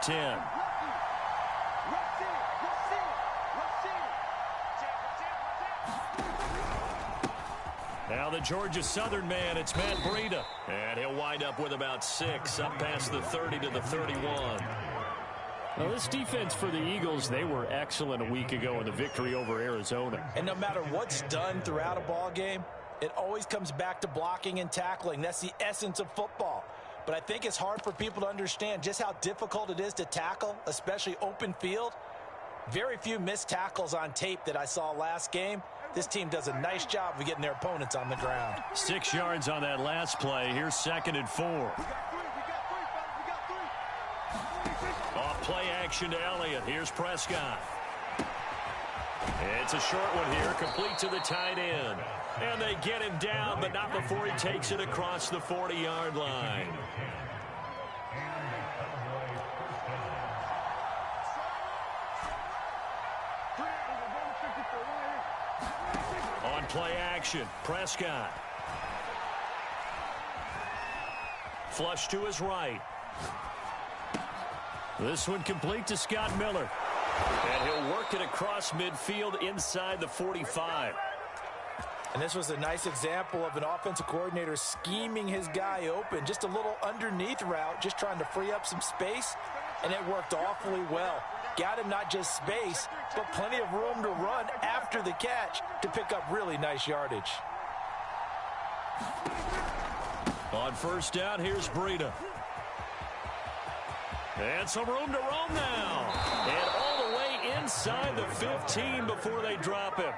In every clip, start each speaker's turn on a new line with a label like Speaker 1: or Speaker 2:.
Speaker 1: 10. Now the Georgia Southern man, it's Matt Breida. And he'll wind up with about 6, up past the 30 to the 31.
Speaker 2: Well, this defense for the Eagles, they were excellent a week ago in the victory over Arizona.
Speaker 3: And no matter what's done throughout a ball game, it always comes back to blocking and tackling. That's the essence of football. But I think it's hard for people to understand just how difficult it is to tackle, especially open field. Very few missed tackles on tape that I saw last game. This team does a nice job of getting their opponents on the ground.
Speaker 1: 6 yards on that last play. Here's 2nd and 4. Off play action to Elliott. Here's Prescott. It's a short one here, complete to the tight end. And they get him down, but not before he takes it across the 40-yard line. On play action, Prescott. Flush to his right. This one complete to Scott Miller. And he'll work it across midfield inside the 45.
Speaker 3: And this was a nice example of an offensive coordinator scheming his guy open. Just a little underneath route, just trying to free up some space. And it worked awfully well. Got him not just space, but plenty of room to run after the catch to pick up really nice yardage.
Speaker 1: On first down, here's Breida. And some room to roam now. And all the way inside the 15 before they drop him.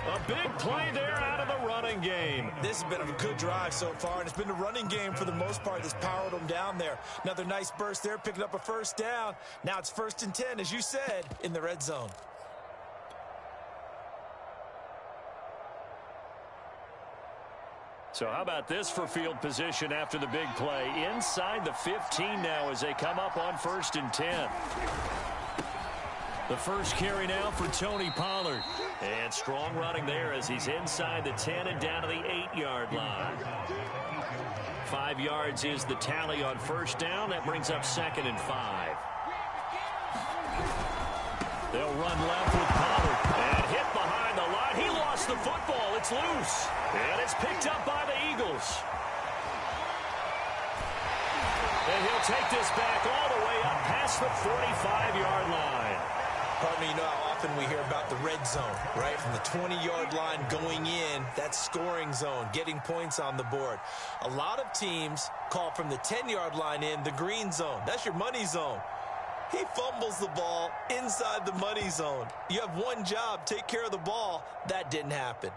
Speaker 1: A big play there out of the running game.
Speaker 3: This has been a good drive so far, and it's been the running game for the most part that's powered them down there. Another nice burst there, picking up a first down. Now it's 1st and 10, as you said, in the red zone.
Speaker 1: So how about this for field position after the big play? Inside the 15 now as they come up on 1st and 10. The first carry now for Tony Pollard. And strong running there as he's inside the 10 and down to the 8-yard line. 5 yards is the tally on first down. That brings up 2nd and 5. They'll run left with Pollard. And hit behind the line. He lost the football. It's loose. And it's picked up by the Eagles. And he'll take this back all the way up past the 45-yard line.
Speaker 3: Pardon me, you know how often we hear about the red zone, right? From the 20-yard line going in, that's scoring zone, getting points on the board. A lot of teams call from the 10-yard line in the green zone. That's your money zone. He fumbles the ball inside the money zone. You have one job, take care of the ball. That didn't happen.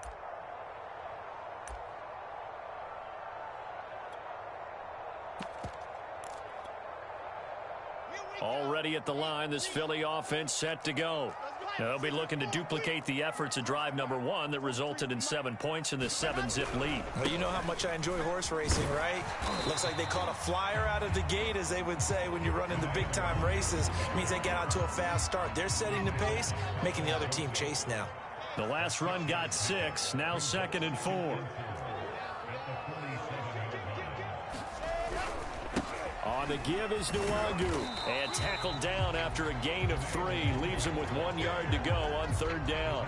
Speaker 1: Already at the line, this Philly offense set to go. Now they'll be looking to duplicate the efforts of drive number 1 that resulted in 7 points in this 7-zip lead.
Speaker 3: Well, you know how much I enjoy horse racing, right? Looks like they caught a flyer out of the gate, as they would say when you're running the big-time races. It means they get out to a fast start. They're setting the pace, making the other team chase now.
Speaker 1: The last run got 6, now 2nd and 4. On the give is Nwangu. And tackled down after a gain of 3. Leaves him with 1 yard to go on 3rd down.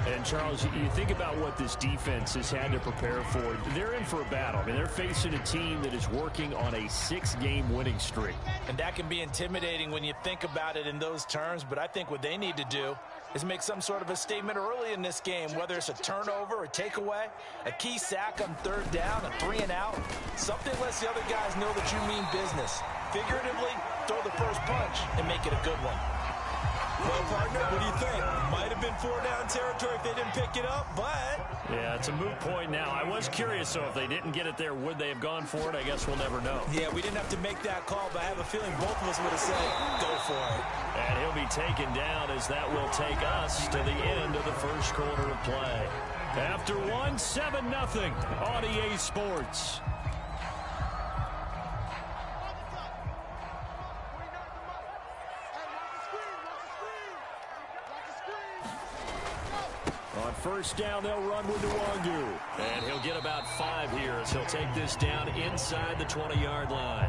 Speaker 1: And, Charles, you think about what this defense has had to prepare for. They're in for a battle. I mean, they're facing a team that is working on a 6-game winning streak.
Speaker 3: And that can be intimidating when you think about it in those terms. But I think what they need to do is make some sort of a statement early in this game, whether it's a turnover, a takeaway, a key sack on 3rd down, a 3-and-out. Something lets the other guys know that you mean business. Figuratively, throw the first punch and make it a good one. Well, partner, what do you think? Might have been 4-down territory if they didn't pick it up, but...
Speaker 1: Yeah, it's a moot point now. I was curious, so if they didn't get it there, would they have gone for it? I guess we'll never know.
Speaker 3: Yeah, we didn't have to make that call, but I have a feeling both of us would have said, go for it.
Speaker 1: And he'll be taken down as that will take us to the end of the first quarter of play. After 1, 7-0 on EA Sports. On first down, they'll run with Nwangu. And he'll get about 5 here as he'll take this down inside the 20-yard line.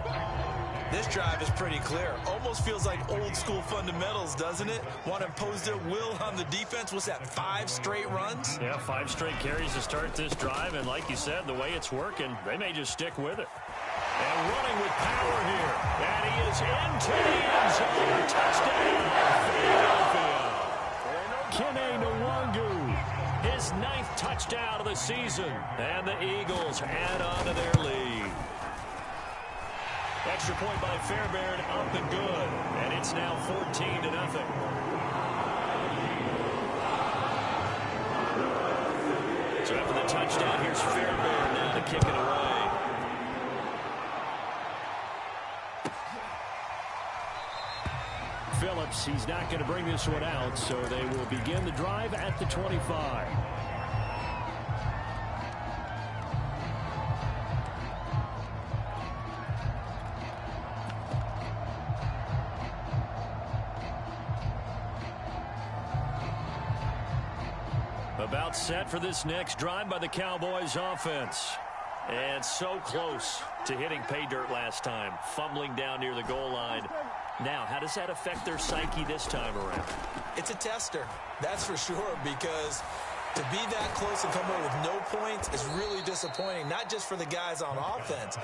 Speaker 3: This drive is pretty clear. Almost feels like old school fundamentals, doesn't it? Want to impose their will on the defense. What's that, 5 straight runs?
Speaker 2: Yeah, 5 straight carries to start this drive. And like you said, the way it's working, they may just stick with it. And running with power here. And he is into the end zone. Touchdown, Philadelphia. Kene Nwangu, his 9th touchdown of the season. And the Eagles add on to their lead. Extra point by Fairbairn, up and good. And it's now 14-0. So after the touchdown, here's Fairbairn now to kick it away. Phillips, he's not going to bring this one out, so they will begin the drive at the 25. About set for this next drive by the Cowboys offense. And so close to hitting pay dirt last time, fumbling down near the goal line. Now, how does that affect their psyche this time around?
Speaker 3: It's a tester, that's for sure, because to be that close and come away with no points is really disappointing, not just for the guys on offense,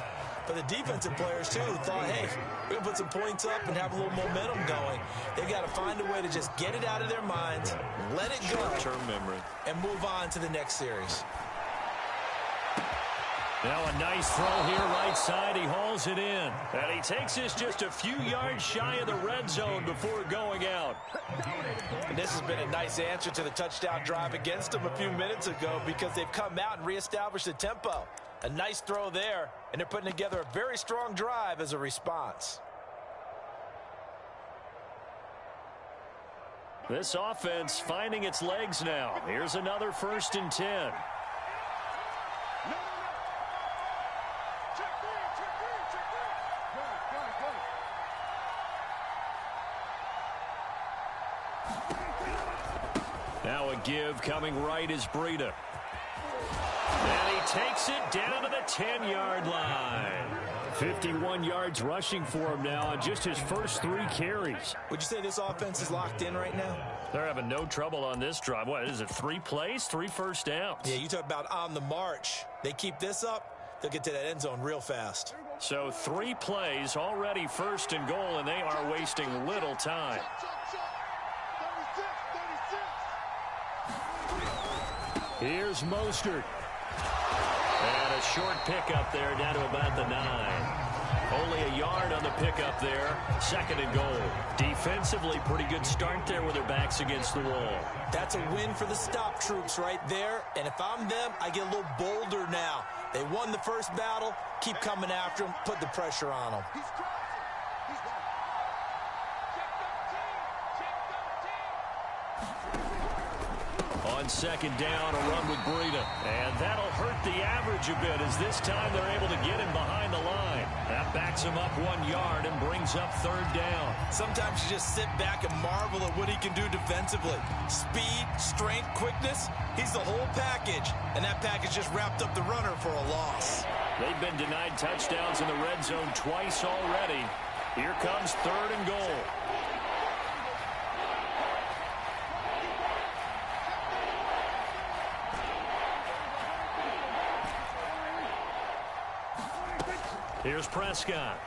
Speaker 3: but the defensive players, too, who thought, hey, we're going to put some points up and have a little momentum going. They've got to find a way to just get it out of their minds, let it go,
Speaker 2: short-term memory,
Speaker 3: and move on to the next series.
Speaker 2: Now a nice throw here right side. He hauls it in. And he takes this just a few yards shy of the red zone before going out.
Speaker 3: And this has been a nice answer to the touchdown drive against them a few minutes ago because they've come out and reestablished the tempo. A nice throw there, and they're putting together a very strong drive as a response.
Speaker 2: This offense finding its legs now. Here's another 1st and 10. Now a give coming right is Breida. And he takes it down to the 10-yard line. 51 yards rushing for him now on just his first 3 carries.
Speaker 3: Would you say this offense is locked in right now?
Speaker 2: They're having no trouble on this drive. What is it, 3 plays, 3 first downs?
Speaker 3: Yeah, you talk about on the march. They keep this up, they'll get to that end zone real fast.
Speaker 2: So 3 plays, already 1st and goal, and they are wasting little time. Here's Mostert. And a short pickup there down to about the 9. Only a yard on the pickup there. 2nd and goal. Defensively, pretty good start there with their backs against the wall.
Speaker 3: That's a win for the stop troops right there. And if I'm them, I get a little bolder now. They won the first battle. Keep coming after them. Put the pressure on them.
Speaker 2: On 2nd down, a run with Breida. And that'll hurt the average a bit as this time they're able to get him behind the line. That backs him up 1 yard and brings up 3rd down.
Speaker 3: Sometimes you just sit back and marvel at what he can do defensively. Speed, strength, quickness, he's the whole package. And that package just wrapped up the runner for a loss.
Speaker 2: They've been denied touchdowns in the red zone twice already. Here comes 3rd and goal. Here's Prescott.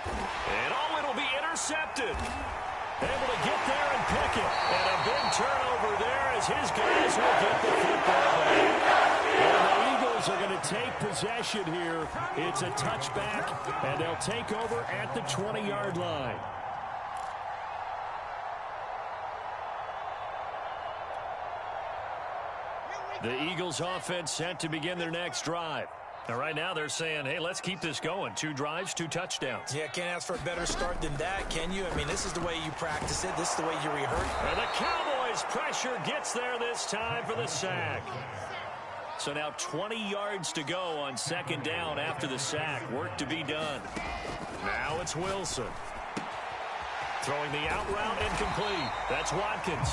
Speaker 2: And it'll be intercepted. Able to get there and pick it. And a big turnover there as his guys will get the football back. And the Eagles are going to take possession here. It's a touchback, and they'll take over at the 20-yard line. The Eagles offense set to begin their next drive. And right now they're saying, hey, let's keep this going. 2 drives, 2 touchdowns.
Speaker 3: Yeah, can't ask for a better start than that, can you? I mean, this is the way you practice it. This is the way you rehearse.
Speaker 2: And the Cowboys pressure gets there this time for the sack. So now 20 yards to go on 2nd down after the sack. Work to be done. Now it's Wilson. Throwing the out route incomplete. That's Watkins.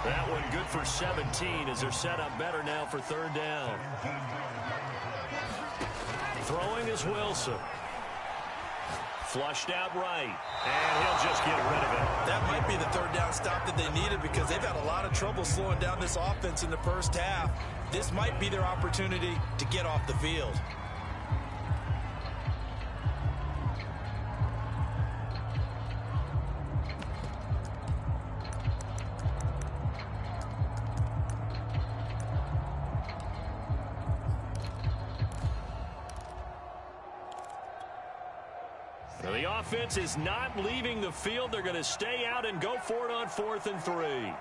Speaker 2: That one good for 17 as they're set up better now for 3rd down.
Speaker 1: Throwing is Wilson. Flushed out right, and he'll just get rid of it.
Speaker 3: That might be the third down stop that they needed because they've had a lot of trouble slowing down this offense in the first half. This might be their opportunity to get off the field.
Speaker 1: So the offense is not leaving the field. They're going to stay out and go for it on 4th and 3.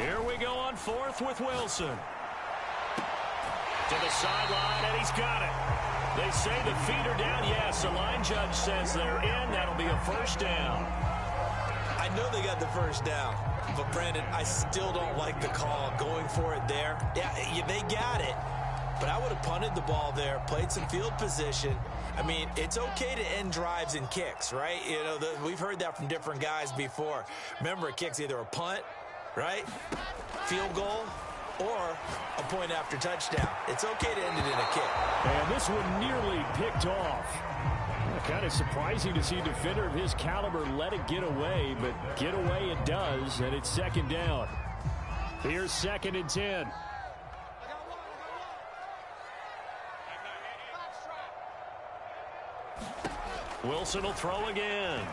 Speaker 1: Here we go on 4th with Wilson. To the sideline, and he's got it. They say the feet are down. Yes, the line judge says they're in. That'll be a first down.
Speaker 3: I know they got the first down, but Brandon, I still don't like the call going for it there. Yeah, they got it. But I would have punted the ball there, played some field position. I mean, it's okay to end drives and kicks, right? You know, we've heard that from different guys before. Remember, a kick's either a punt, right, field goal, or a point after touchdown. It's okay to end it in a kick.
Speaker 1: And this one nearly picked off. Kind of surprising to see a defender of his caliber let it get away, but get away it does, and it's 2nd down. Here's 2nd and 10. Wilson will throw again.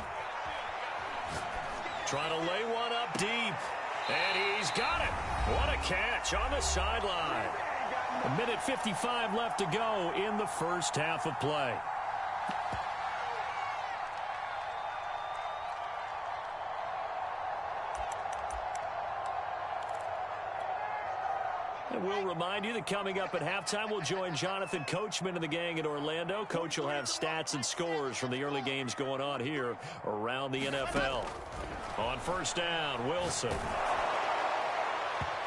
Speaker 1: Trying to lay one up deep. And he's got it. What a catch on the sideline. 1:55 left to go in the first half of play. And we'll remind you that coming up at halftime, we'll join Jonathan Coachman and the gang in Orlando. Coach will have stats and scores from the early games going on here around the NFL. On 1st down, Wilson.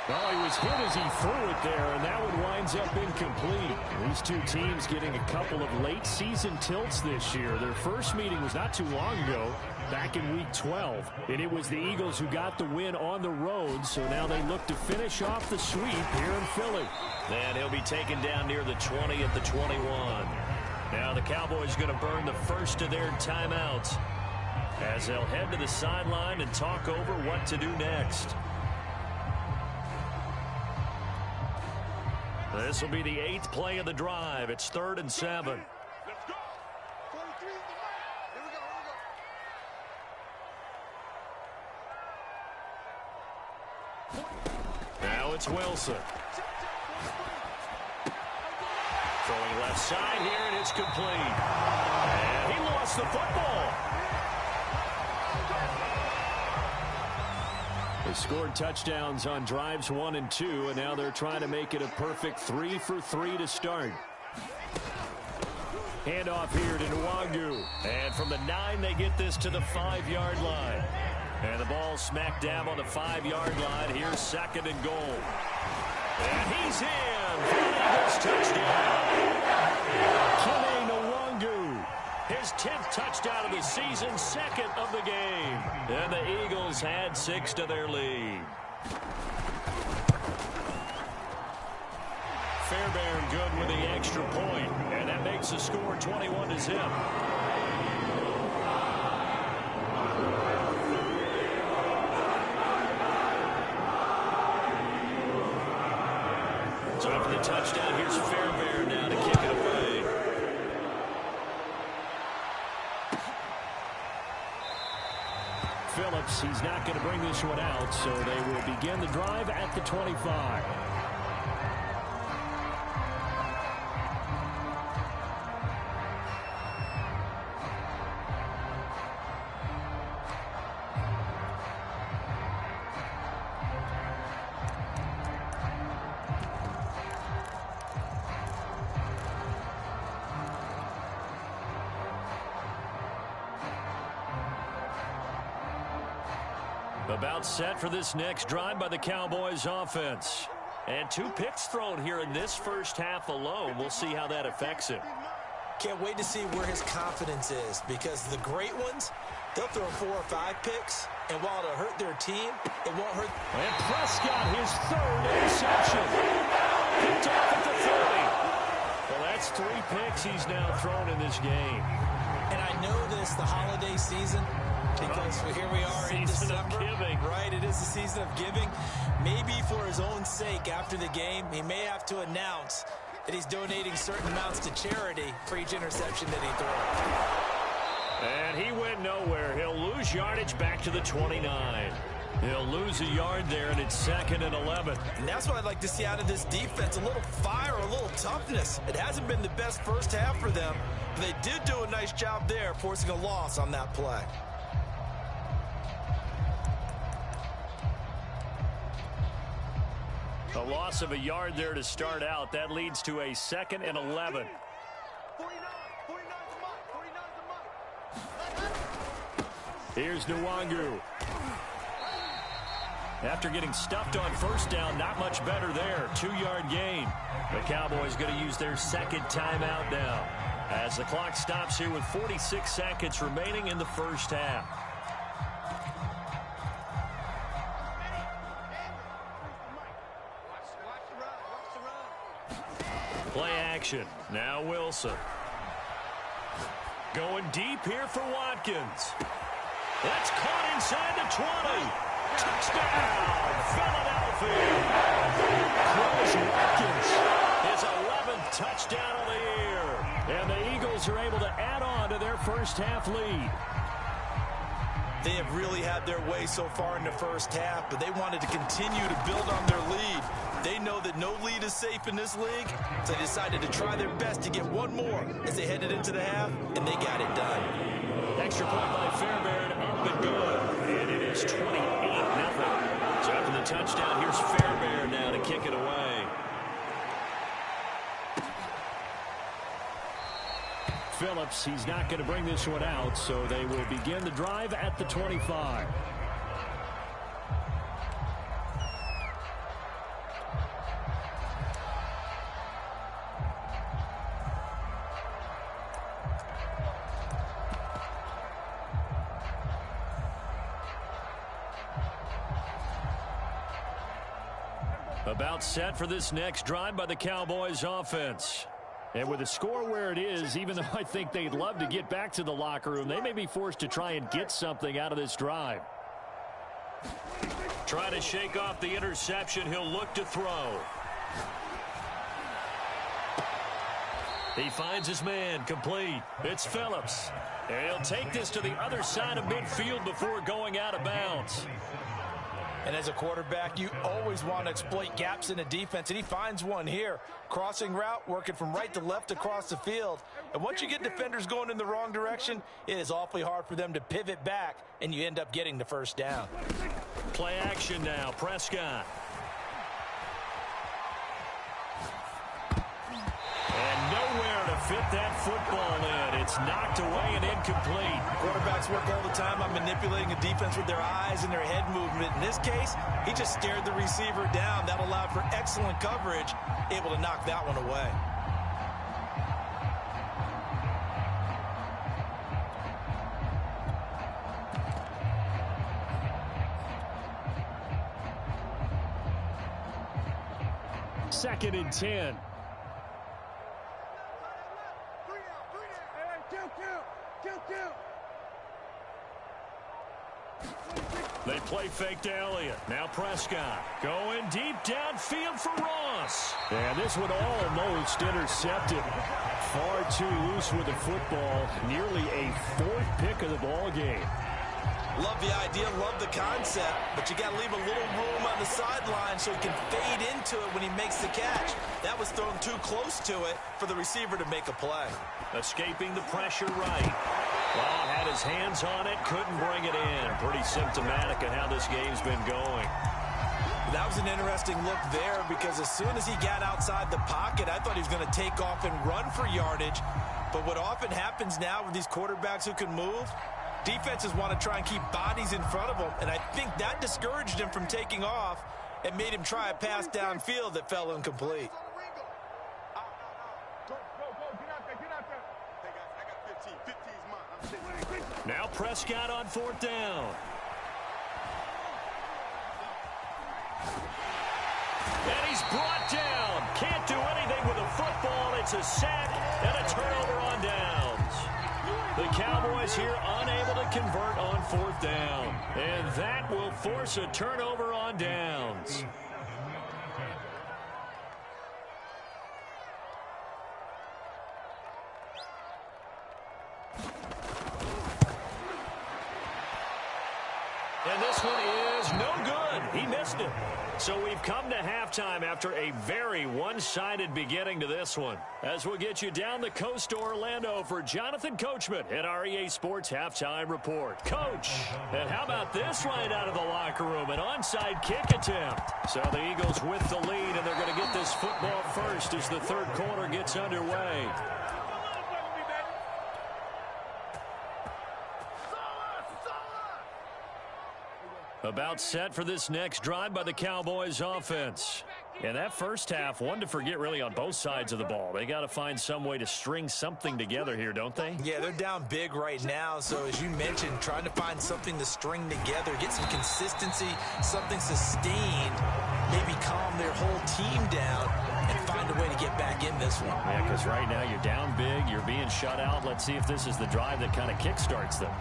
Speaker 1: Well, he was hit as he threw it there, and that one winds up incomplete. These two teams getting a couple of late-season tilts this year. Their first meeting was not too long ago, back in Week 12. And it was the Eagles who got the win on the road, so now they look to finish off the sweep here in Philly. And he'll be taken down near the 20 at the 21. Now the Cowboys going to burn the first of their timeouts as they'll head to the sideline and talk over what to do next. This will be the 8th play of the drive. It's 3rd and 7. Now it's Wilson. Throwing left side here, and it's complete. And he lost the football. They scored touchdowns on drives 1 and 2, and now they're trying to make it a perfect 3 for 3 to start. Handoff here to Nwangu. And from the 9, they get this to the 5-yard line. And the ball smack dab on the 5-yard line. Here's 2nd and goal. And he's in for the Eagles touchdown. Kene Nwangu. His 10th touchdown of the season, 2nd of the game. And the Eagles had 6 to their lead. Fairbairn good with the extra point, and that makes the score 21-0. So after the touchdown, here's Fairbairn now to kick it away. Phillips, he's not going to bring this one out, so they will begin the drive at the 25. About set for this next drive by the Cowboys offense. And 2 picks thrown here in this first half alone. We'll see how that affects him.
Speaker 3: Can't wait to see where his confidence is, because the great ones, They'll throw 4 or 5 picks, and while it'll hurt their team, it won't hurt.
Speaker 1: And Prescott, his 3rd interception. Picked off at the 30. Well, that's 3 picks he's now thrown in this game.
Speaker 3: And I know this, the holiday season, because here we are in December.
Speaker 1: Season of giving.
Speaker 3: Right, it is the season of giving. Maybe for his own sake, after the game, he may have to announce that he's donating certain amounts to charity for each interception that he throws.
Speaker 1: And he went nowhere. He'll lose yardage back to the 29. He'll lose a yard there, and it's 2nd and 11.
Speaker 3: And that's what I'd like to see out of this defense, a little fire, a little toughness. It hasn't been the best first half for them, but they did do a nice job there, forcing a loss on that play.
Speaker 1: A loss of a yard there to start out. That leads to a 2nd and 11. Here's Nwangu. After getting stuffed on first down, not much better there. 2-yard gain. The Cowboys going to use their 2nd timeout now, as the clock stops here with 46 seconds remaining in the first half. Play action. Now Wilson. Going deep here for Watkins. That's caught inside the 20. Touchdown, Philadelphia. Chris Watkins, his 11th touchdown of the year. And the Eagles are able to add on to their first half lead.
Speaker 3: They have really had their way so far in the first half, but they wanted to continue to build on their lead. They know that no lead is safe in this league, so they decided to try their best to get one more as they headed into the half, and they got it done.
Speaker 1: Extra point by Fairbairn, up and good. And it is 28-0. So after the touchdown, here's Fairbairn now to kick it away. Phillips, he's not going to bring this one out, so they will begin the drive at the 25. About set for this next drive by the Cowboys offense. And with the score where it is, even though I think they'd love to get back to the locker room, they may be forced to try and get something out of this drive. Trying to shake off the interception. He'll look to throw. He finds his man, complete. It's Phillips. And he'll take this to the other side of midfield before going out of bounds.
Speaker 3: And as a quarterback, you always want to exploit gaps in the defense, and he finds one here. Crossing route, working from right to left across the field. And once you get defenders going in the wrong direction, it is awfully hard for them to pivot back, and you end up getting the first down.
Speaker 1: Play action now, Prescott. And nowhere to fit that football in. It's knocked away and incomplete.
Speaker 3: Quarterbacks work all the time on manipulating a defense with their eyes and their head movement. In this case, he just stared the receiver down. That allowed for excellent coverage, able to knock that one away.
Speaker 1: Second and 10. They play fake to Elliott. Now Prescott going deep downfield for Ross. And this one almost intercepted. Far too loose with the football. Nearly a 4th pick of the ball game.
Speaker 3: Love the idea, love the concept, but you got to leave a little room on the sideline so he can fade into it when he makes the catch. That was thrown too close to it for the receiver to make a play.
Speaker 1: Escaping the pressure right. Well, had his hands on it, couldn't bring it in. Pretty symptomatic of how this game's been going.
Speaker 3: That was an interesting look there because as soon as he got outside the pocket, I thought he was going to take off and run for yardage. But what often happens now with these quarterbacks who can move, defenses want to try and keep bodies in front of them, and I think that discouraged him from taking off and made him try a pass downfield that fell incomplete.
Speaker 1: Now Prescott on 4th down. And he's brought down. Can't do anything with a football. It's a sack and a turnover on downs. The Cowboys here unable to convert on 4th down. And that will force a turnover on downs. And this one is no good. He missed it. So we've come to halftime after a very one-sided beginning to this one. As we'll get you down the coast to Orlando for Jonathan Coachman at our EA Sports Halftime Report. Coach, and how about this right out of the locker room? An onside kick attempt. So the Eagles with the lead, and they're going to get this football first as the third quarter gets underway. About set for this next drive by the Cowboys offense. And that first half, one to forget really on both sides of the ball. They got to find some way to string something together here, don't they?
Speaker 3: Yeah, they're down big right now. So as you mentioned, trying to find something to string together, get some consistency, something sustained, maybe calm their whole team down and find a way to get back in this one.
Speaker 1: Yeah, because right now you're down big, you're being shut out. Let's see if this is the drive that kind of kickstarts them.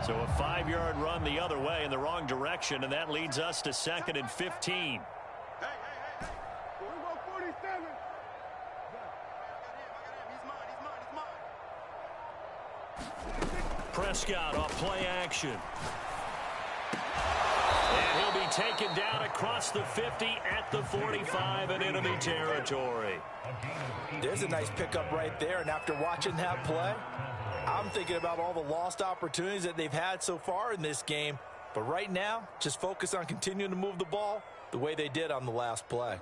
Speaker 1: So a 5-yard run the other way in the wrong direction, and that leads us to 2nd and 15. Prescott off play action. And he'll be taken down across the 50 at the 45 in enemy territory.
Speaker 3: There's a nice pickup right there, and after watching that play, I'm thinking about all the lost opportunities that they've had so far in this game. But right now, just focus on continuing to move the ball the way they did on the last play.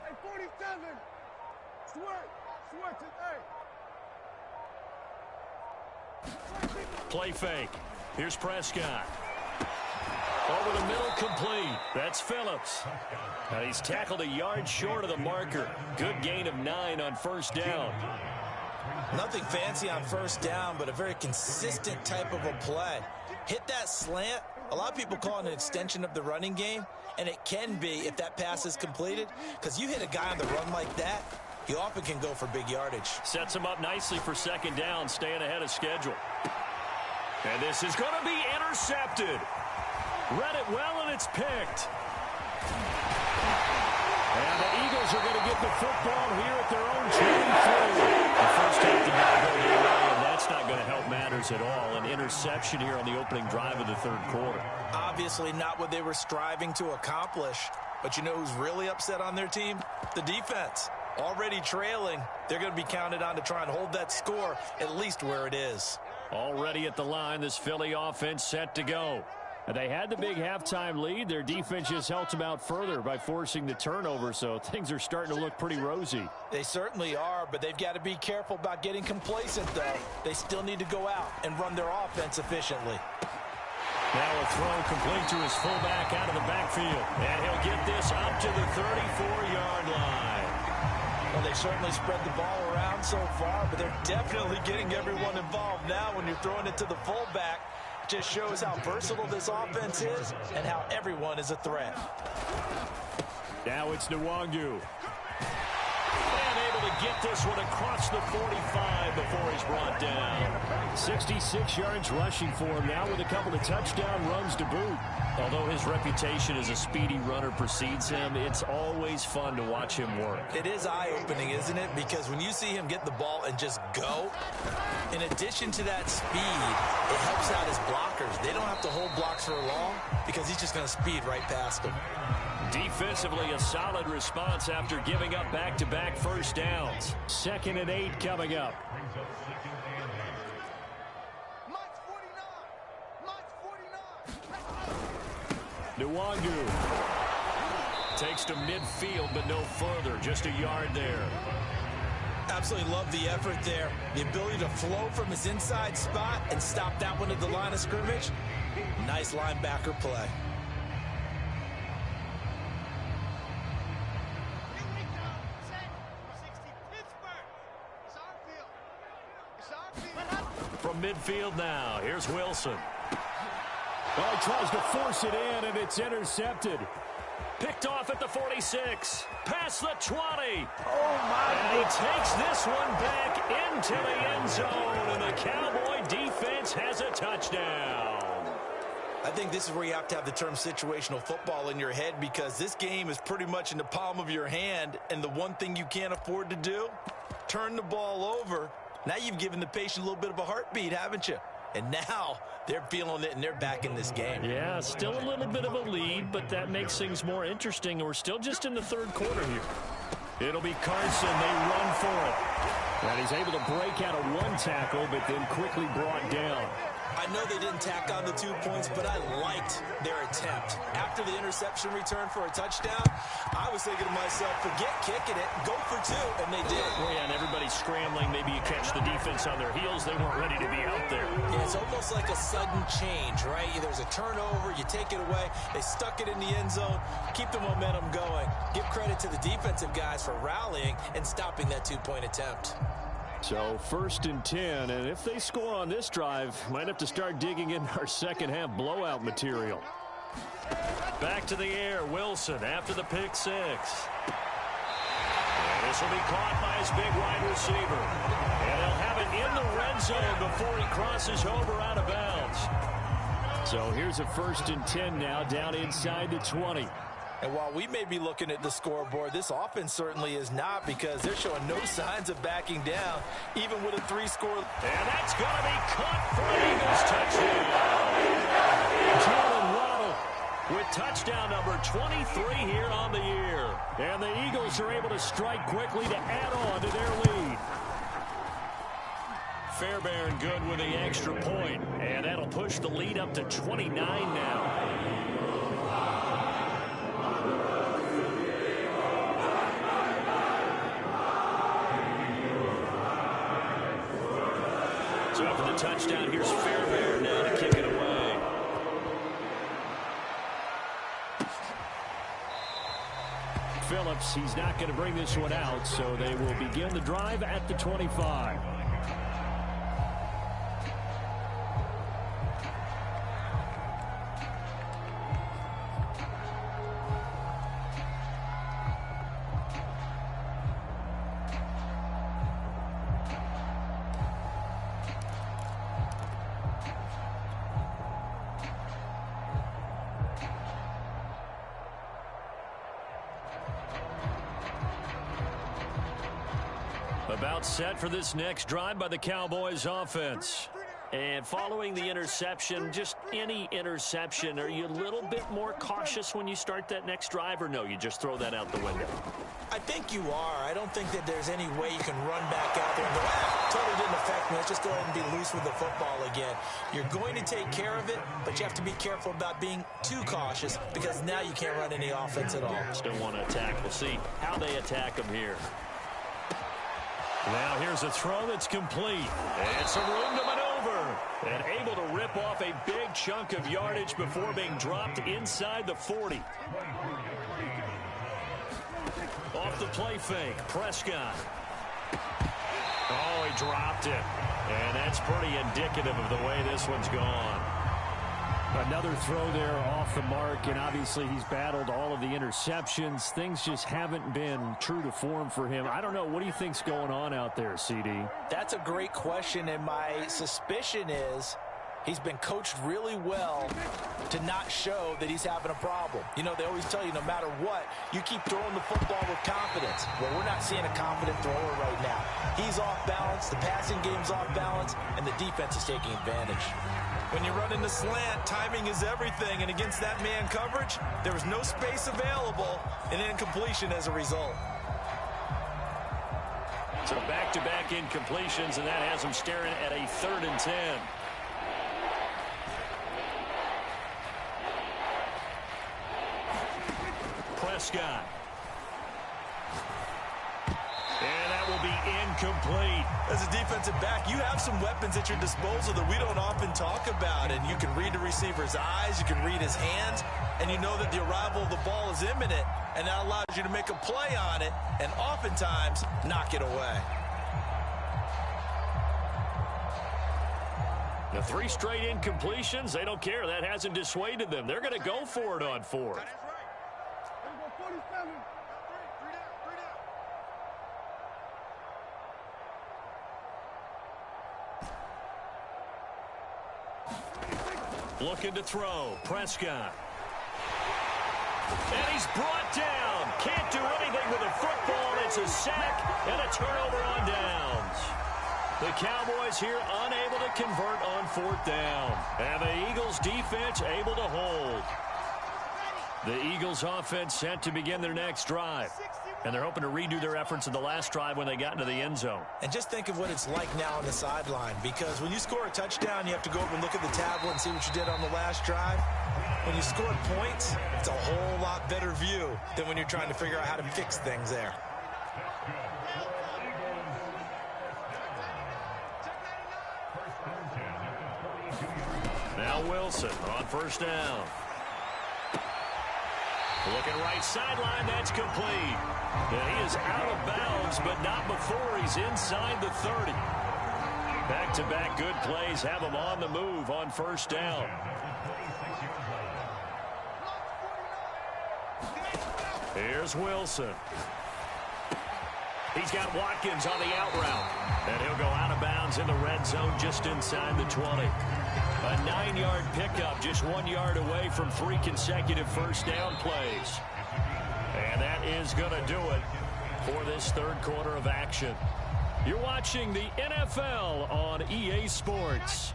Speaker 4: Hey, 47. Switch it,
Speaker 1: Play fake. Here's Prescott. Over the middle, complete. That's Phillips. And he's tackled a yard short of the marker. Good gain of 9 on 1st down.
Speaker 3: Nothing fancy on 1st down, but a very consistent type of a play. Hit that slant. A lot of people call it an extension of the running game, and it can be if that pass is completed, because you hit a guy on the run like that, he often can go for big yardage.
Speaker 1: Sets him up nicely for 2nd down, staying ahead of schedule. And this is going to be intercepted. Read it well, and it's picked. And the Eagles are going to get the football here at their own 23. The first half did not go their way, and that's not going to help matters at all. An interception here on the opening drive of the third quarter.
Speaker 3: Obviously not what they were striving to accomplish. But you know who's really upset on their team? The defense. Already trailing, they're going to be counted on to try and hold that score at least where it is.
Speaker 1: Already at the line, this Philly offense set to go. And they had the big halftime lead. Their defense just helped them out further by forcing the turnover, so things are starting to look pretty rosy.
Speaker 3: They certainly are, but they've got to be careful about getting complacent, though. They still need to go out and run their offense efficiently.
Speaker 1: Now a throw complete to his fullback out of the backfield. And he'll get this up to the 34-yard line.
Speaker 3: Well, they certainly spread the ball around so far, but they're definitely getting everyone involved now when you're throwing it to the fullback. Just shows how versatile this offense is and how everyone is a threat.
Speaker 1: Now it's Nwangu. And able to get this one across the 45 before he's brought down. 66 yards rushing for him now with a couple of touchdown runs to boot. Although his reputation as a speedy runner precedes him, it's always fun to watch him work.
Speaker 3: It is eye-opening, isn't it? Because when you see him get the ball and just go, in addition to that speed, it helps out his blockers. They don't have to hold blocks for long because he's just going to speed right past them.
Speaker 1: Defensively, a solid response after giving up back-to-back first downs. 2nd and 8 coming up. Nwangu takes to midfield, but no further. Just a yard there.
Speaker 3: Absolutely love the effort there. The ability to flow from his inside spot and stop that one at the line of scrimmage. Nice linebacker play.
Speaker 1: From midfield now, here's Wilson. Oh, he tries to force it in, and it's intercepted. Picked off at the 46. Past the 20.
Speaker 3: Oh, my.
Speaker 1: And he takes this one back into the end zone, and the Cowboy defense has a touchdown.
Speaker 3: I think this is where you have to have the term situational football in your head, because this game is pretty much in the palm of your hand, and the one thing you can't afford to do, turn the ball over. Now you've given the patient a little bit of a heartbeat, haven't you? And now they're feeling it, and they're back in this game.
Speaker 1: Yeah, still a little bit of a lead, but that makes things more interesting. And we're still just in the third quarter here. It'll be Carson. They run for it. And he's able to break out of one tackle, but then quickly brought down.
Speaker 3: I know they didn't tack on the 2 points, but I liked their attempt. After the interception return for a touchdown, I was thinking to myself, forget kicking it, go for 2, and they did.
Speaker 1: Well, yeah, and everybody's scrambling. Maybe you catch the defense on their heels. They weren't ready to be out there.
Speaker 3: Yeah, it's almost like a sudden change, right? There's a turnover, you take it away, they stuck it in the end zone, keep the momentum going. Give credit to the defensive guys for rallying and stopping that 2-point attempt.
Speaker 1: So 1st and 10, and if they score on this drive, might have to start digging in our second half blowout material. Back to the air, Wilson after the pick 6. And this will be caught by his big wide receiver. And he'll have it in the red zone before he crosses over out of bounds. So here's a 1st and 10 now, down inside the 20.
Speaker 3: And while we may be looking at the scoreboard, this offense certainly is not, because they're showing no signs of backing down, even with a 3-score.
Speaker 1: And that's going to be caught for an Eagles touchdown. Jalen Waddle with touchdown number 23 here on the year. And the Eagles are able to strike quickly to add on to their lead. Fairbairn good with the extra point, and that'll push the lead up to 29 now. So after the touchdown, here's Fairbairn now to kick it away. Phillips, he's not going to bring this one out, so they will begin the drive at the 25. About set for this next drive by the Cowboys offense. And following the interception, just any interception, are you a little bit more cautious when you start that next drive, or no, you just throw that out the window?
Speaker 3: I think you are. I don't think that there's any way you can run back out there and go, totally didn't affect me. Let's just go ahead and be loose with the football again. You're going to take care of it, but you have to be careful about being too cautious, because now you can't run any offense at all.
Speaker 1: Still want to attack. We'll see how they attack them here. Now here's a throw that's complete. And some room to maneuver. And able to rip off a big chunk of yardage before being dropped inside the 40. Off the play fake, Prescott. Oh, he dropped it. And that's pretty indicative of the way this one's gone. Another throw there off the mark, and obviously he's battled all of the interceptions. Things just haven't been true to form for him. I don't know. What do you think's going on out there, CD?
Speaker 3: That's a great question, and my suspicion is he's been coached really well to not show that he's having a problem. You know, they always tell you no matter what, you keep throwing the football with confidence. Well, we're not seeing a confident thrower right now. He's off balance, the passing game's off balance, and the defense is taking advantage. When you run in the slant, timing is everything, and against that man coverage, there was no space available, and incompletion as a result.
Speaker 1: So back-to-back incompletions, and that has him staring at a 3rd and 10. Prescott. And that will be complete.
Speaker 3: As a defensive back, you have some weapons at your disposal that we don't often talk about, and you can read the receiver's eyes, you can read his hands, and you know that the arrival of the ball is imminent, and that allows you to make a play on it and oftentimes knock it away.
Speaker 1: The 3 straight incompletions, they don't care. That hasn't dissuaded them. They're going to go for it on 4th. Looking to throw. Prescott. And he's brought down. Can't do anything with a football. It's a sack and a turnover on downs. The Cowboys here unable to convert on 4th down. And the Eagles defense able to hold. The Eagles offense set to begin their next drive. And they're hoping to redo their efforts in the last drive when they got into the end zone.
Speaker 3: And just think of what it's like now on the sideline, because when you score a touchdown, you have to go over and look at the tablet and see what you did on the last drive. When you score points, it's a whole lot better view than when you're trying to figure out how to fix things there.
Speaker 1: Now Wilson on 1st down. Looking right sideline, that's complete. And he is out of bounds, but not before he's inside the 30. Back-to-back good plays have him on the move on 1st down. Here's Wilson. He's got Watkins on the out route. And he'll go out of bounds in the red zone just inside the 20. A 9-yard pickup, just 1 yard away from 3 consecutive 1st down plays. And that is going to do it for this 3rd quarter of action. You're watching the NFL on EA Sports.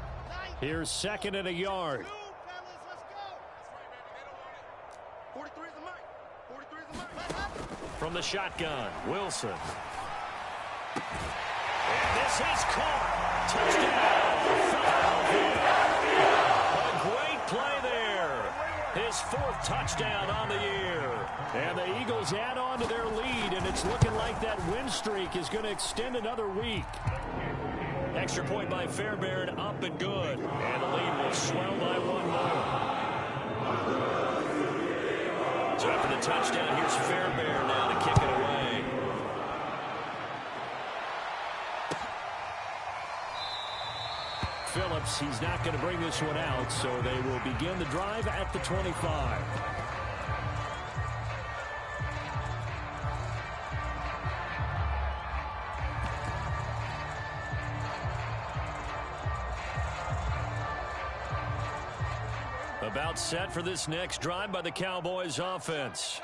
Speaker 1: Here's 2nd and a yard. From the shotgun, Wilson. And this is caught. Touchdown, Philadelphia. A great play there. His 4th touchdown on the year. And the Eagles add on to their lead, and it's looking like that win streak is going to extend another week. Extra point by Fairbairn, up and good. And the lead will swell by 1 more. So after the touchdown, here's Fairbairn now to kick it away. Phillips, he's not going to bring this one out, so they will begin the drive at the 25. About set for this next drive by the Cowboys offense.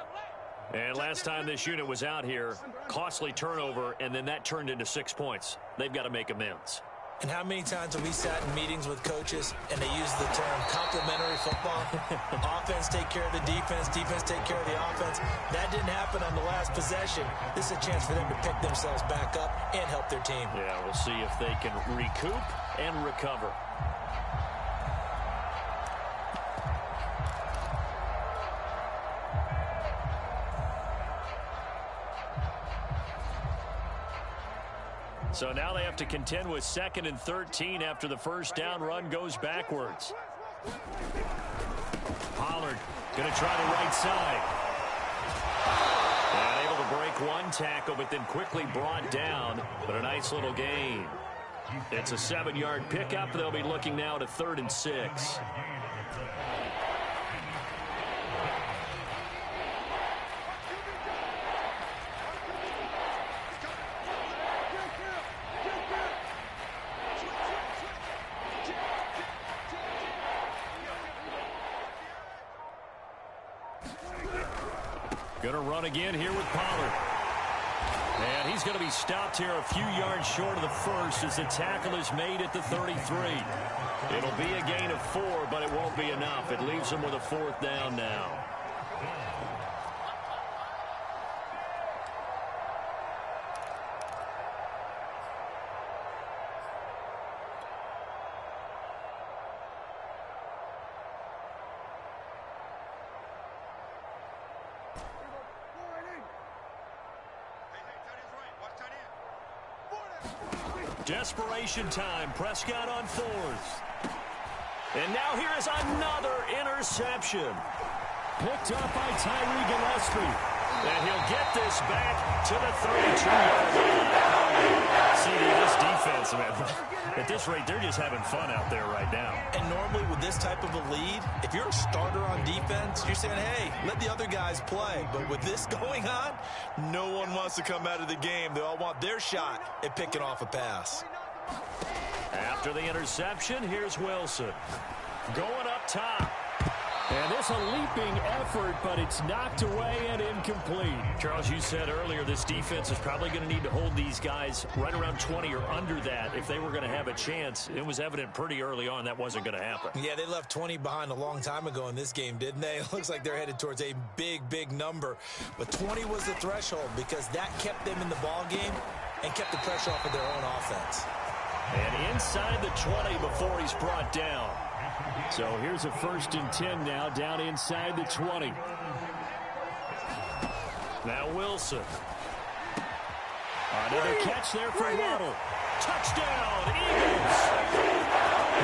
Speaker 1: And last time this unit was out here, costly turnover, and then that turned into 6 points. They've got to make amends.
Speaker 3: And how many times have we sat in meetings with coaches and they use the term complementary football? Offense take care of the defense, defense take care of the offense. That didn't happen on the last possession. This is a chance for them to pick themselves back up and help their team.
Speaker 1: Yeah, we'll see if they can recoup and recover. So now they have to contend with 2nd and 13 after the 1st down run goes backwards. Pollard going to try the right side. And able to break 1 tackle, but then quickly brought down. But a nice little gain. It's a 7-yard pickup. They'll be looking now to 3rd and 6. Going to run again here with Pollard. And he's going to be stopped here a few yards short of the 1st as the tackle is made at the 33. It'll be a gain of 4, but it won't be enough. It leaves them with a 4th down now. Desperation time. Prescott on fourth. And now here is another interception. Picked up by Tyree Gillespie. And he'll get this back to the 32-yard line. See, this defense, man, at this rate, they're just having fun out there right now.
Speaker 3: And normally with this type of a lead, if you're a starter on defense, you're saying, hey, let the other guys play. But with this going on, no one wants to come out of the game. They all want their shot at picking off a pass.
Speaker 1: After the interception, here's Wilson. Going up top. And this a leaping effort, but it's knocked away and incomplete. Charles, you said earlier this defense is probably going to need to hold these guys right around 20 or under that if they were going to have a chance. It was evident pretty early on that wasn't going to happen.
Speaker 3: Yeah, they left 20 behind a long time ago in this game, didn't they? It looks like they're headed towards a big number. But 20 was the threshold because that kept them in the ball game and kept the pressure off of their own offense.
Speaker 1: And inside the 20 before he's brought down. So here's a 1st and 10 now, down inside the 20. Now Wilson. Another catch there for Waddle. Touchdown, Eagles.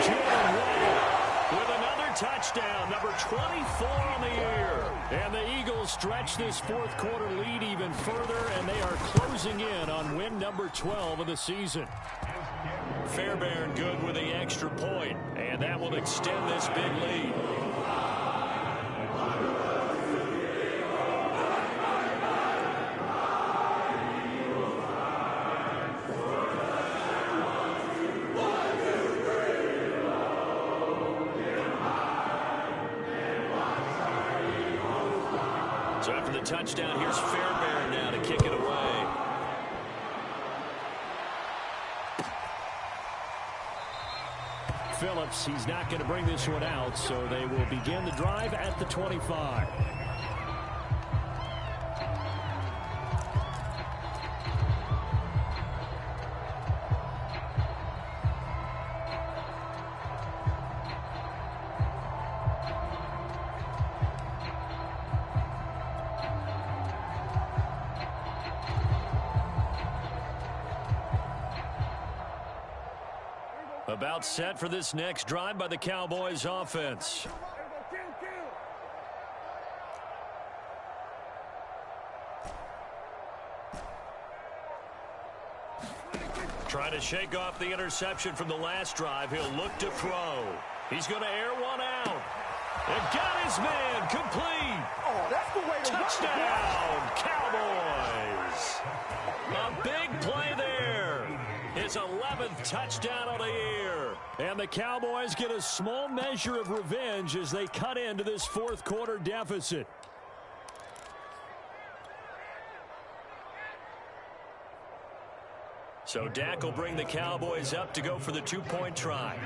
Speaker 1: Jalen Waddle with another touchdown, number 24 on the year. And the Eagles stretch this fourth quarter lead even further, and they are closing in on win number 12 of the season. Fairbairn good with the extra point, and that will extend this big lead. So after the touchdown, here's Fairbairn now to kick it away. Phillips, he's not going to bring this one out, so they will begin the drive at the 25. About set for this next drive by the Cowboys offense. Trying to shake off the interception from the last drive. He'll look to throw. He's going to air one out. And got his man complete.
Speaker 4: Oh, that's the way to
Speaker 1: touchdown, Cowboys. A big play there. His 11th touchdown of the year. And the Cowboys get a small measure of revenge as they cut into this fourth quarter deficit. So Dak will bring the Cowboys up to go for the two-point try.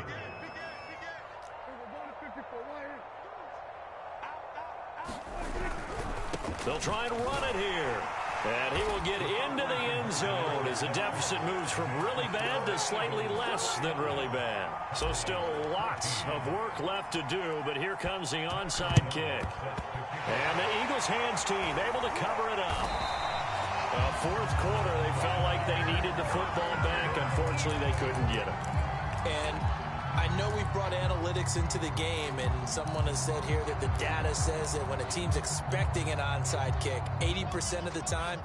Speaker 1: They'll try and run it here. And he will get into the end zone as the deficit moves from really bad to slightly less than really bad. So still lots of work left to do, but here comes the onside kick. And the Eagles hands team able to cover it up. Fourth quarter, they felt like they needed the football back. Unfortunately, they couldn't get it.
Speaker 3: And I know we've brought analytics into the game, and someone has said here that the data says that when a team's expecting an onside kick, 80% of the time,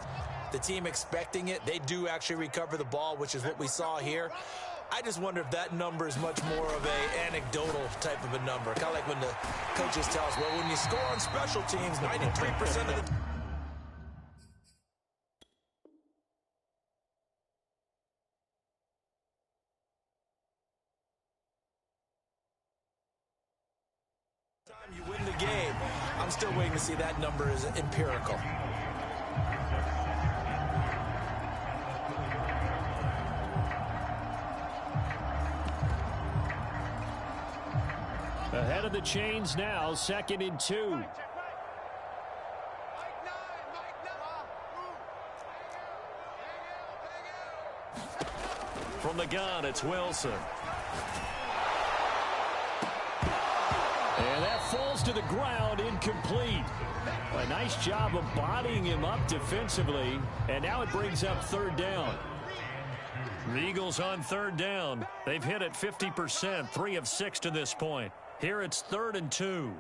Speaker 3: the team expecting it, they do actually recover the ball, which is what we saw here. I just wonder if that number is much more of a anecdotal type of a number. Kind of like when the coaches tell us, well, when you score on special teams, 93% of the time. You win the game. I'm still waiting to see that number is empirical.
Speaker 1: Ahead of the chains now, 2nd and 2. From the gun, it's Wilson. And that falls to the ground, incomplete. A nice job of bodying him up defensively, and now it brings up 3rd down. The Eagles on third down. They've hit it 50%, 3 of 6 to this point. Here it's 3rd and 2.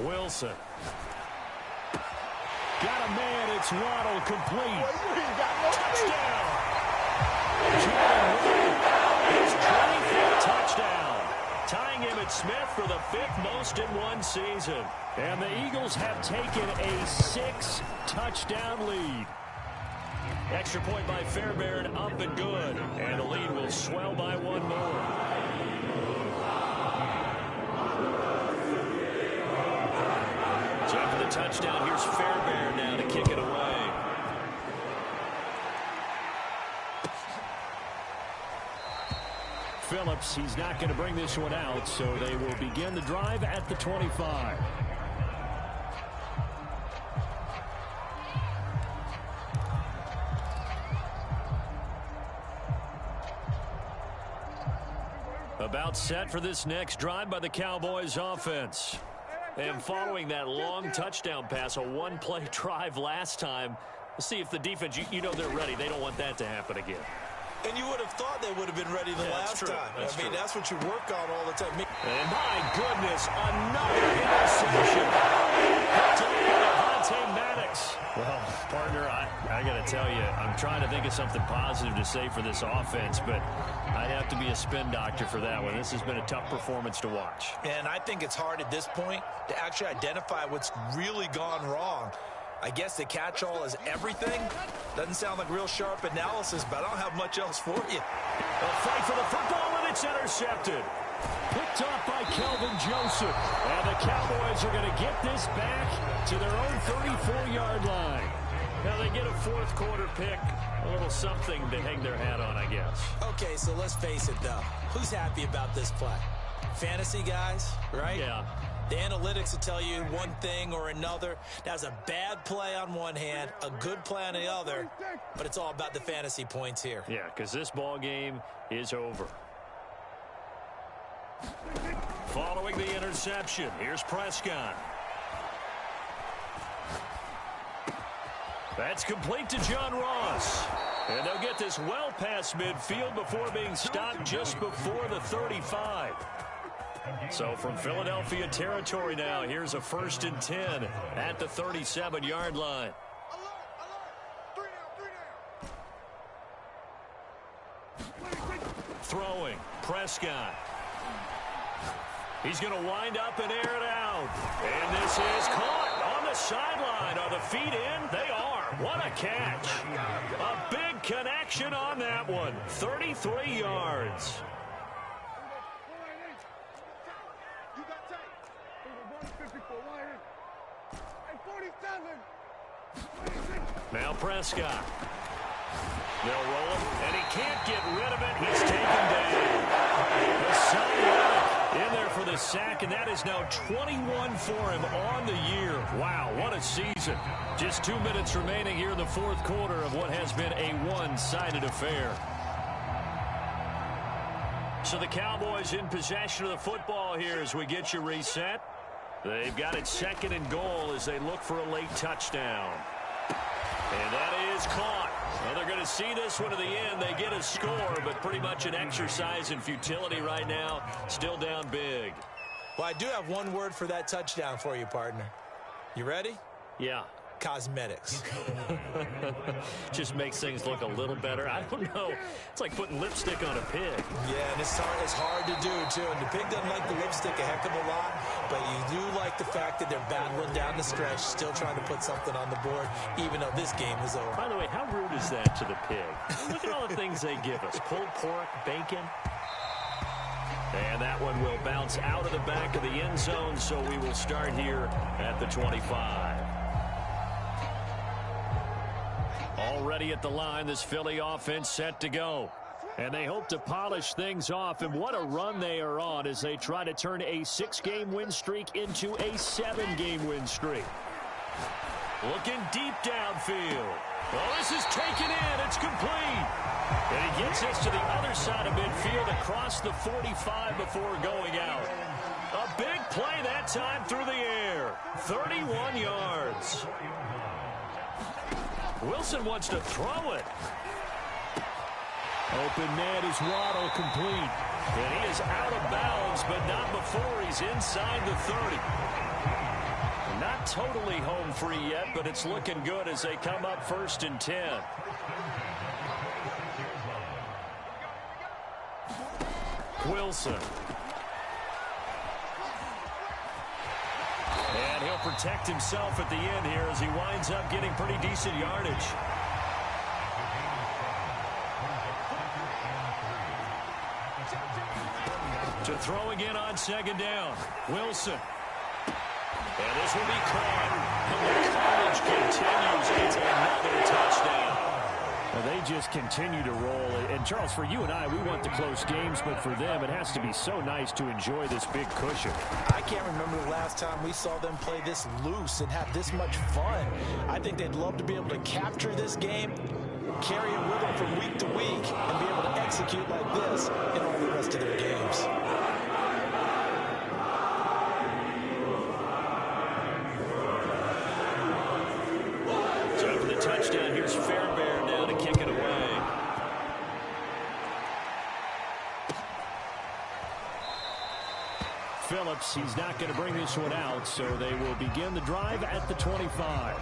Speaker 1: Wilson. Got a man. It's Waddle, complete. Touchdown. His 24th touchdown. Tying him at Smith for the 5th most in one season. And the Eagles have taken a 6-touchdown lead. Extra point by Fairbairn, up and good. And the lead will swell by 1 more. After the touchdown, here's Fairbairn now to kick it away. Phillips, he's not going to bring this one out, so they will begin the drive at the 25. About set for this next drive by the Cowboys offense. And following that long touchdown pass, a one-play drive last time, let's see if the defense, you know they're ready. They don't want that to happen again.
Speaker 3: And you would have thought they would have been ready the last time. I mean, that's what you work on all the time.
Speaker 1: And my goodness, another interception. Well, partner, I got to tell you, I'm trying to think of something positive to say for this offense, but I'd have to be a spin doctor for that one. This has been a tough performance to watch.
Speaker 3: And I think it's hard at this point to actually identify what's really gone wrong. I guess the catch-all is everything. Doesn't sound like real sharp analysis, but I don't have much else for you.
Speaker 1: A fight for the football, and it's intercepted. Picked off by Kelvin Joseph. And the Cowboys are going to get this back to their own 34-yard line. Now they get a fourth quarter pick. A little something to hang their hat on, I guess.
Speaker 3: Okay, so let's face it, though. Who's happy about this play? Fantasy guys, right?
Speaker 1: Yeah.
Speaker 3: The analytics will tell you one thing or another. That's a bad play on one hand, a good play on the other, but it's all about the fantasy points here.
Speaker 1: Yeah, because this ball game is over. Following the interception, here's Prescott. That's complete to John Ross. And they'll get this well past midfield before being stopped just before the 35. So from Philadelphia territory now, here's a 1st and 10 at the 37-yard line. Throwing, Prescott. He's going to wind up and air it out. And this is caught on the sideline. Are the feet in? They are. What a catch. A big connection on that one. 33 yards. Now Prescott. They'll roll him, and he can't get rid of it. He's taken down. In there for the sack, and that is now 21 for him on the year. Wow, what a season. Just 2 minutes remaining here in the fourth quarter of what has been a one-sided affair. So the Cowboys in possession of the football here as we get you reset. They've got it 2nd and goal as they look for a late touchdown. And that is caught. Well, they're going to see this one to the end. They get a score, but pretty much an exercise in futility right now. Still down big.
Speaker 3: Well, I do have one word for that touchdown for you, partner. You ready?
Speaker 1: Yeah.
Speaker 3: Cosmetics.
Speaker 1: Just makes things look a little better. I don't know. It's like putting lipstick on a pig.
Speaker 3: Yeah, and it's hard to do, too. And the pig doesn't like the lipstick a heck of a lot, but you do like the fact that they're battling down the stretch, still trying to put something on the board, even though this game is over.
Speaker 1: By the way, how rude is that to the pig? Look at all the things they give us. Pulled pork, bacon. And that one will bounce out of the back of the end zone, so we will start here at the 25. Already at the line, this Philly offense set to go. And they hope to polish things off. And what a run they are on as they try to turn a 6-game win streak into a 7-game win streak. Looking deep downfield. Oh, this is taken in. It's complete. And he gets this to the other side of midfield across the 45 before going out. A big play that time through the air. 31 yards. Wilson wants to throw it.
Speaker 2: Open net is Waddle, complete.
Speaker 1: And he is out of bounds, but not before he's inside the 30. Not totally home free yet, but it's looking good as they come up 1st and 10. Wilson. And he'll protect himself at the end here as he winds up getting pretty decent yardage. To throw again on 2nd down. Wilson. And this will be caught. And the carnage continues. It's another touchdown.
Speaker 2: Well, they just continue to roll. And, Charles, for you and I, we want the close games, but for them, it has to be so nice to enjoy this big cushion.
Speaker 3: I can't remember the last time we saw them play this loose and have this much fun. I think they'd love to be able to capture this game, carry it with them from week to week, and be able to execute like this in all the rest of their games.
Speaker 1: So for the touchdown, here's Fairbairn now to kick it away.
Speaker 2: Phillips, he's not going to bring this one out, so they will begin the drive at the 25.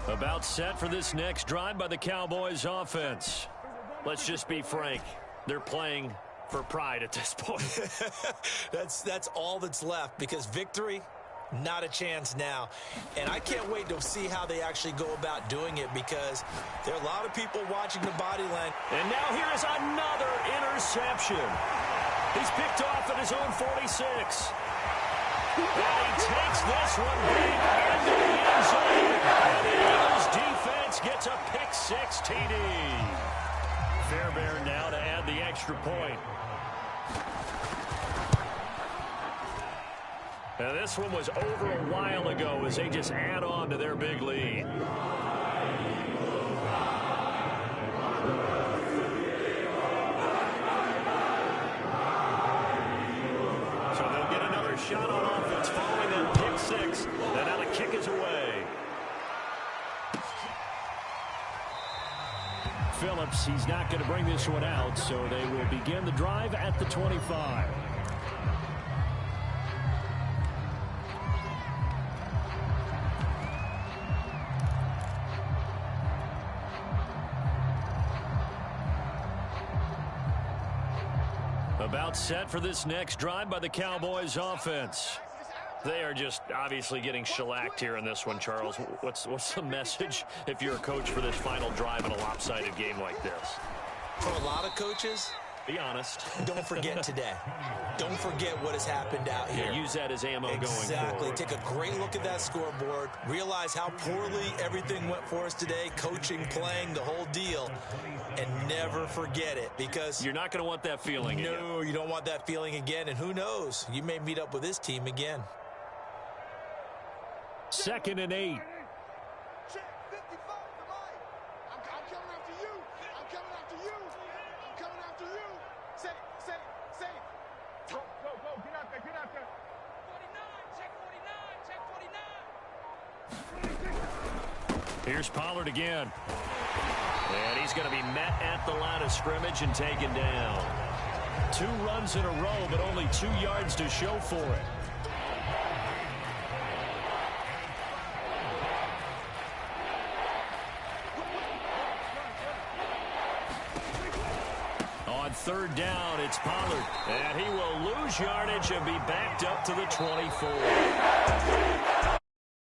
Speaker 1: About set for this next drive by the Cowboys offense. Let's just be frank. They're playing for pride at this point.
Speaker 3: That's all that's left, because victory, not a chance now. And I can't wait to see how they actually go about doing it, because there are a lot of people watching the body language.
Speaker 1: And now here is another interception. He's picked off at his own 46. And he takes this one back into the end zone. And the Eagles defense gets a pick-6 TD. Fairbairn now to add the extra point. Now this one was over a while ago as they just add on to their big lead. So they'll get another shot on offense following that pick-6. And now the kick is away.
Speaker 2: Phillips, he's not going to bring this one out, so they will begin the drive at the 25.
Speaker 1: About set for this next drive by the Cowboys offense. They are just obviously getting shellacked here in this one, Charles. What's the message if you're a coach for this final drive in a lopsided game like this?
Speaker 3: For a lot of coaches,
Speaker 1: be honest.
Speaker 3: Don't forget today. Don't forget what has happened out here.
Speaker 1: Yeah, use that as ammo going forward.
Speaker 3: Exactly. Take a great look at that scoreboard. Realize how poorly everything went for us today. Coaching, playing, the whole deal. And never forget it, because
Speaker 1: you're not going to want that feeling again.
Speaker 3: No, you don't want that feeling again. And who knows? You may meet up with this team again.
Speaker 2: 2nd and 8.
Speaker 1: Here's Pollard again. And he's going to be met at the line of scrimmage and taken down. 2 runs in a row, but only 2 yards to show for it. On 3rd down, it's Pollard. And he will lose yardage and be backed up to the 24.